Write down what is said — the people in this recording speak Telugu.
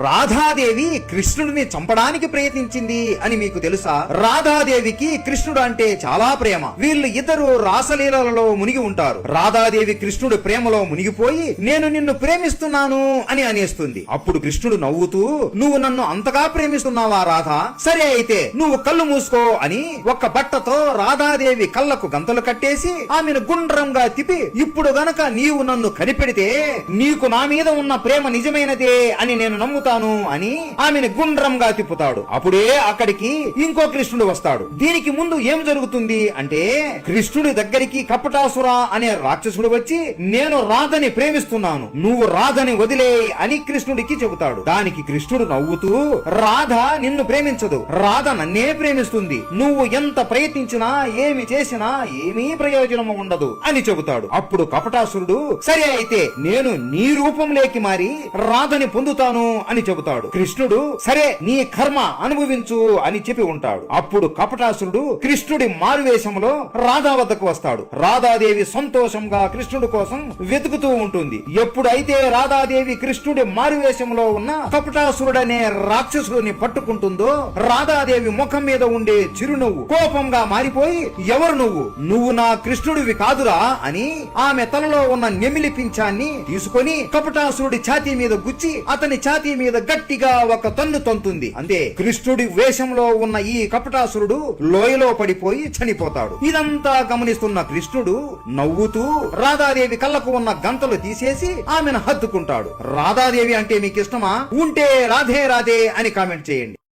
రాధాదేవి కృష్ణుడిని చంపడానికి ప్రయత్నించింది అని మీకు తెలుసా? రాధాదేవికి కృష్ణుడు అంటే చాలా ప్రేమ. వీళ్ళు ఇద్దరు రాసలీలలో మునిగి ఉంటారు. రాధాదేవి కృష్ణుడి ప్రేమలో మునిగిపోయి నేను నిన్ను ప్రేమిస్తున్నాను అని అనేస్తుంది. అప్పుడు కృష్ణుడు నవ్వుతూ, నువ్వు నన్ను అంతగా ప్రేమిస్తున్నావా రాధా? సరే అయితే నువ్వు కళ్ళు మూసుకో అని ఒక బట్టతో రాధాదేవి కళ్ళకు గంతలు కట్టేసి ఆమెను గుండ్రంగా తిప్పి, ఇప్పుడు గనక నీవు నన్ను కనిపెడితే నీకు నా మీద ఉన్న ప్రేమ నిజమైనదే అని నేను నమ్ముతాను అని ఆమెను గుండ్రంగా తిప్పుతాడు. అప్పుడే అక్కడికి ఇంకో కృష్ణుడు వస్తాడు. దీనికి ముందు ఏం జరుగుతుంది అంటే, కృష్ణుడి దగ్గరికి కపటాసుర అనే రాక్షసుడు వచ్చి నేను రాధని ప్రేమిస్తున్నాను, నువ్వు రాధని వదిలే అని కృష్ణుడికి చెబుతాడు. దానికి కృష్ణుడు నవ్వుతూ, రాధ నిన్ను ప్రేమించదు, రాధ నన్నే ప్రేమిస్తుంది, నువ్వు ఎంత ప్రయత్నించినా ఏమి చేసినా ఏమీ ప్రయోజనం ఉండదు అని చెబుతాడు. అప్పుడు కపటాసురుడు, సరే అయితే నేను నీ రూపంలోకి మారి రాధని పొందుతాను అని చెబుతాడు. కృష్ణుడు సరే నీ కర్మ అనుభవించు అని చెప్పి ఉంటాడు. అప్పుడు కపటాసురుడు కృష్ణుడి మారువేషంలో రాధా వద్దకు వస్తాడు. రాధాదేవి సంతోషంగా కృష్ణుడి కోసం వెతుకుతూ ఉంటుంది. ఎప్పుడైతే రాధాదేవి కృష్ణుడి మారువేషంలో ఉన్న కపటాసురుడనే రాక్షసుడిని పట్టుకుంటుందో, రాధాదేవి ముఖం మీద ఉండే చిరునవ్వు కోపంగా మారిపోయి, ఎవరు నువ్వు? నువ్వు నా కృష్ణుడివి కాదురా అని ఆమె తలలో ఉన్న నెమిలి పింఛాన్ని తీసుకొని కపటాసురుడి ఛాతీ మీద గుచ్చి అతని ఛాతీ మీద గట్టిగా ఒక తన్ను తంతుంది. అంతే, కృష్ణుడి వేషంలో ఉన్న ఈ కపటాసురుడు లోయలో పడిపోయి చనిపోతాడు. ఇదంతా గమనిస్తున్న కృష్ణుడు నవ్వుతూ రాధాదేవి కళ్ళకు ఉన్న గంతలు తీసేసి ఆమెను హత్తుకుంటాడు. రాధాదేవి అంటే మీకు ఇష్టమా? ఉంటే రాధే రాధే అని కామెంట్ చేయండి.